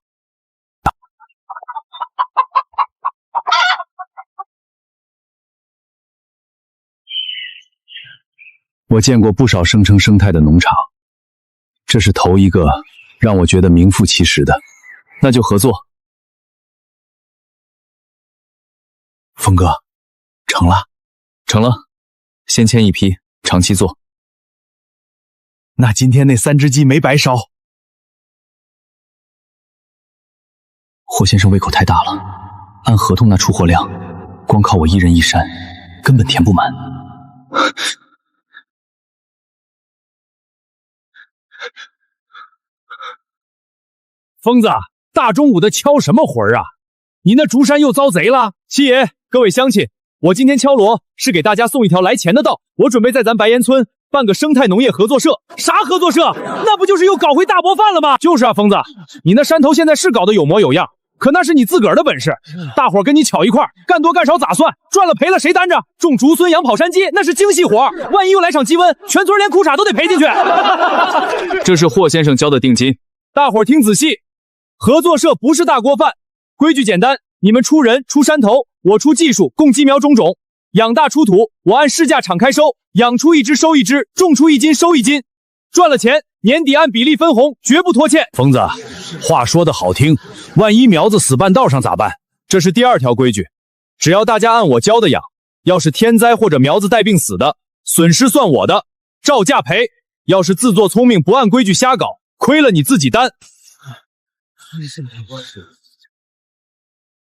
我见过不少声称生态的农场，这是头一个让我觉得名副其实的。那就合作。峰哥，成了。成了，先签一批，长期做。那今天那3只鸡没白烧。霍先生胃口太大了，按合同那出货量，光靠我一人一山，根本填不满。疯子，大中午的敲什么魂啊？你那竹山又遭贼了？七爷，各位乡亲，我今天敲锣是给大家送一条来钱的道。我准备在咱白岩村办个生态农业合作社。啥合作社？那不就是又搞回大锅饭了吗？就是啊，疯子，你那山头现在是搞得有模有样，可那是你自个儿的本事。大伙跟你巧一块，干多干少咋算？赚了赔了谁担着？种竹荪、养跑山鸡那是精细活，万一又来场鸡瘟，全村连裤衩都得赔进去。这是霍先生交的定金，大伙听仔细，合作社不是大锅饭，规矩简单，你们出人出山头，我出技术，供鸡苗种种，养大出土，我按市价敞开收，养出1只收1只，种出1斤收1斤，赚了钱年底按比例分红，绝不拖欠。疯子，话说的好听，万一苗子死半道上咋办？这是第2条规矩，只要大家按我教的养，要是天灾或者苗子带病死的，损失算我的，照价赔。要是自作聪明不按规矩瞎搞，亏了你自己担。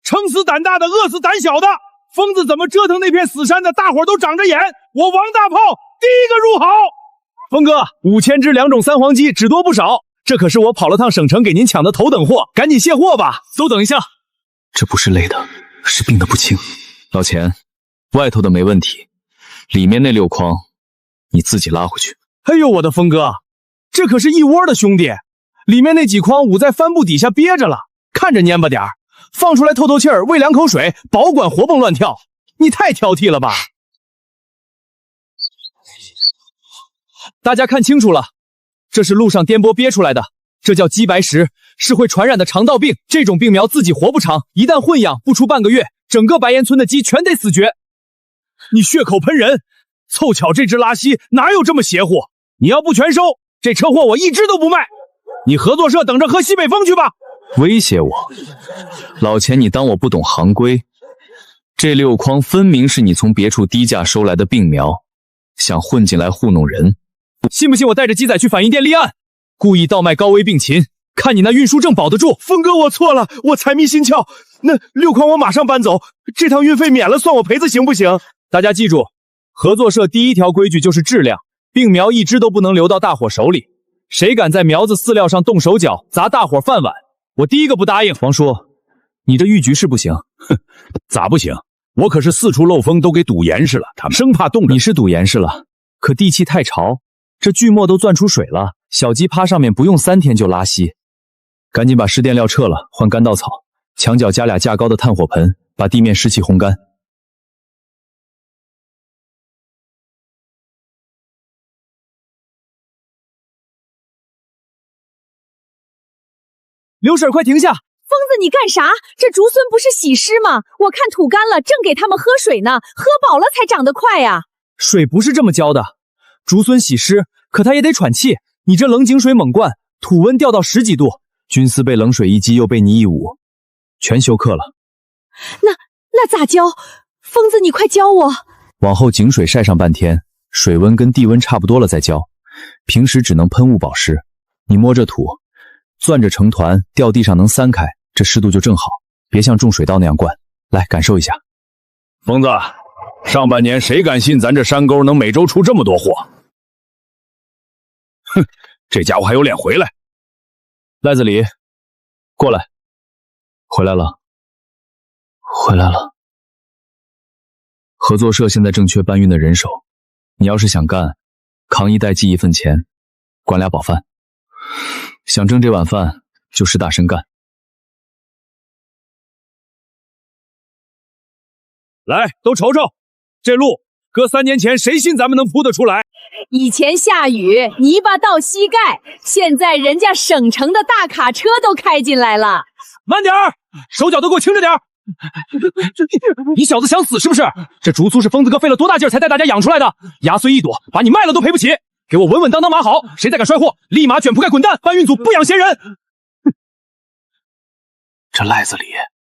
撑死胆大的，饿死胆小的。疯子怎么折腾那片死山的，大伙都长着眼。我王大炮第一个入好。峰哥，5000只2种三黄鸡，只多不少。这可是我跑了趟省城给您抢的头等货，赶紧卸货吧。都等一下。这不是累的，是病得不轻。老钱，外头的没问题，里面那6筐，你自己拉回去。哎呦，我的峰哥，这可是一窝的兄弟，里面那几筐捂在帆布底下憋着了，看着蔫巴点儿，放出来透透气儿，喂2口水，保管活蹦乱跳。你太挑剔了吧？大家看清楚了，这是路上颠簸憋出来的，这叫鸡白石，是会传染的肠道病。这种病苗自己活不长，一旦混养，不出半个月，整个白岩村的鸡全得死绝。你血口喷人，凑巧这只拉稀哪有这么邪乎？你要不全收，这车货我一只都不卖。你合作社等着喝西北风去吧！威胁我？老钱，你当我不懂行规？这6筐分明是你从别处低价收来的病苗，想混进来糊弄人。信不信我带着鸡仔去反应店立案？故意倒卖高危病禽，看你那运输证保得住。峰哥，我错了，我财迷心窍。那6筐我马上搬走，这趟运费免了，算我赔子行不行？大家记住，合作社第1条规矩就是质量，病苗一只都不能流到大伙手里。谁敢在苗子饲料上动手脚，砸大伙饭碗，我第一个不答应。王叔，你这玉局是不行。哼，咋不行？我可是4处漏风都给堵严实了，他们生怕冻着。你是堵严实了，可地气太潮，这锯末都攥出水了，小鸡趴上面不用3天就拉稀。赶紧把湿垫料撤了，换干稻草，墙角加2架高的炭火盆，把地面湿气烘干。刘婶，快停下！疯子，你干啥？这竹荪不是洗尸吗？我看土干了，正给他们喝水呢，喝饱了才长得快呀。水不是这么浇的，竹荪洗尸，可它也得喘气。你这冷井水猛灌，土温掉到10几度，菌丝被冷水一激，又被你一捂，全休克了。那咋浇？疯子，你快教我。往后井水晒上半天，水温跟地温差不多了再浇。平时只能喷雾保湿。你摸着土，攥着成团，掉地上能散开，这湿度就正好，别像种水稻那样灌。来，感受一下。疯子，上半年谁敢信咱这山沟能每周出这么多货？哼，这家伙还有脸回来？赖子李，过来。回来了。回来了。合作社现在正缺搬运的人手，你要是想干，扛1袋寄1份钱，管2饱饭。想挣这碗饭，就实打实干。来，都瞅瞅，这路搁3年前谁信咱们能铺得出来？以前下雨泥巴到膝盖，现在人家省城的大卡车都开进来了。慢点儿，手脚都给我轻着点儿！你小子想死是不是？这竹苏是疯子哥费了多大劲儿才带大家养出来的，压碎一朵，把你卖了都赔不起。给我稳稳当当码好，谁再敢摔货，立马卷铺盖滚蛋！搬运组不养闲人。这赖子李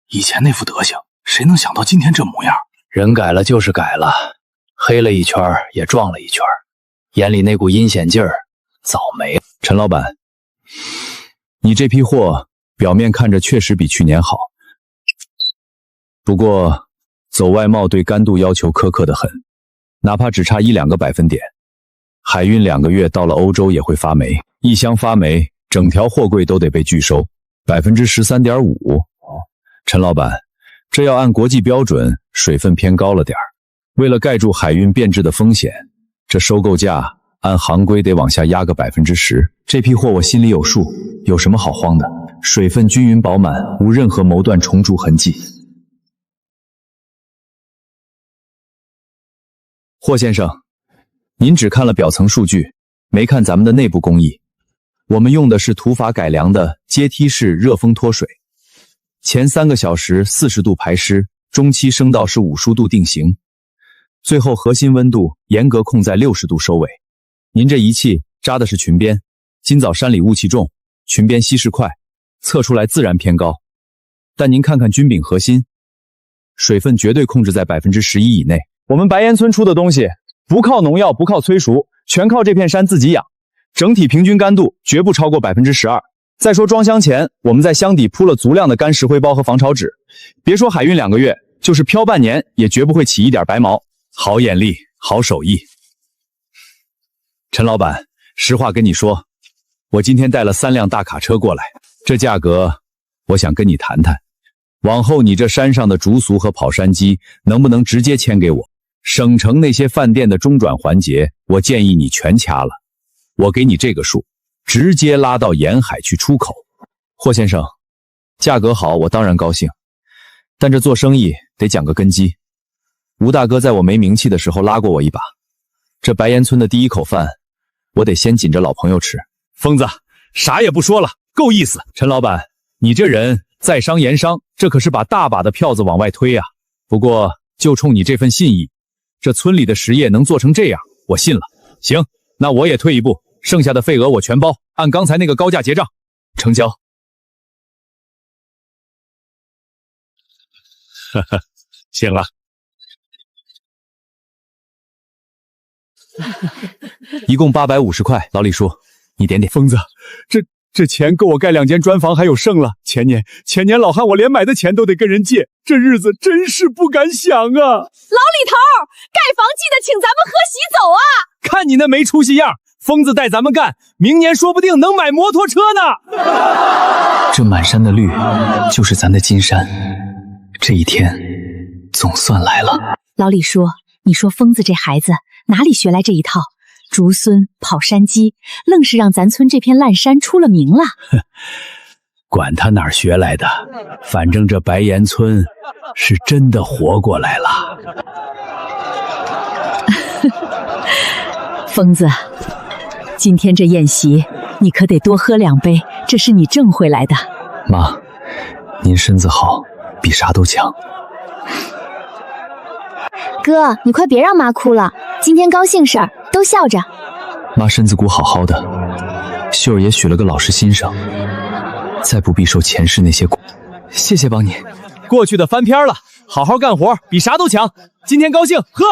以前那副德行，谁能想到今天这模样？人改了就是改了，黑了一圈也撞了一圈，眼里那股阴险劲儿早没了。陈老板，你这批货表面看着确实比去年好，不过走外贸对干度要求苛刻得很，哪怕只差1-2个百分点，海运2个月到了欧洲也会发霉，一箱发霉，整条货柜都得被拒收，13.5%。陈老板，这要按国际标准，水分偏高了点儿。为了盖住海运变质的风险，这收购价按行规得往下压个10%。这批货我心里有数，有什么好慌的？水分均匀饱满，无任何牟断重铸痕迹。霍先生，您只看了表层数据，没看咱们的内部工艺。我们用的是土法改良的阶梯式热风脱水，前3个小时40度排湿，中期升到是50度定型，最后核心温度严格控在60度收尾。您这仪器扎的是裙边，今早山里雾气重，裙边稀释快，测出来自然偏高。但您看看菌柄核心，水分绝对控制在11%以内。我们白岩村出的东西，不靠农药，不靠催熟，全靠这片山自己养，整体平均干度绝不超过12%。再说装箱前，我们在箱底铺了足量的干石灰包和防潮纸，别说海运2个月，就是漂半年也绝不会起一点白毛。好眼力，好手艺。陈老板，实话跟你说，我今天带了3辆大卡车过来，这价格我想跟你谈谈。往后你这山上的竹俗和跑山鸡能不能直接签给我？省城那些饭店的中转环节，我建议你全掐了。我给你这个数，直接拉到沿海去出口。霍先生，价格好，我当然高兴，但这做生意得讲个根基。吴大哥在我没名气的时候拉过我一把，这白岩村的第一口饭，我得先紧着老朋友吃。疯子，啥也不说了，够意思。陈老板，你这人在商言商，这可是把大把的票子往外推啊。不过就冲你这份信义，这村里的实业能做成这样，我信了。行，那我也退一步，剩下的费额我全包，按刚才那个高价结账。成交。哈哈，行了。一共850块，老李叔，你点点。疯子，这钱够我盖2间砖房，还有剩了。前年老汉我连买的钱都得跟人借，这日子真是不敢想啊！老李头，盖房记得请咱们喝喜酒啊！看你那没出息样，疯子带咱们干，明年说不定能买摩托车呢。这满山的绿，就是咱的金山。这一天总算来了。老李叔，你说疯子这孩子哪里学来这一套？竹孙跑山鸡，愣是让咱村这片烂山出了名了。管他哪儿学来的，反正这白岩村是真的活过来了。疯子，今天这宴席你可得多喝2杯，这是你挣回来的。妈，您身子好，比啥都强。哥，你快别让妈哭了，今天高兴事儿，都笑着。妈身子骨好好的，秀儿也许了个老实新生，再不必受前世那些苦。谢谢帮你。过去的翻篇了，好好干活比啥都强。今天高兴，喝。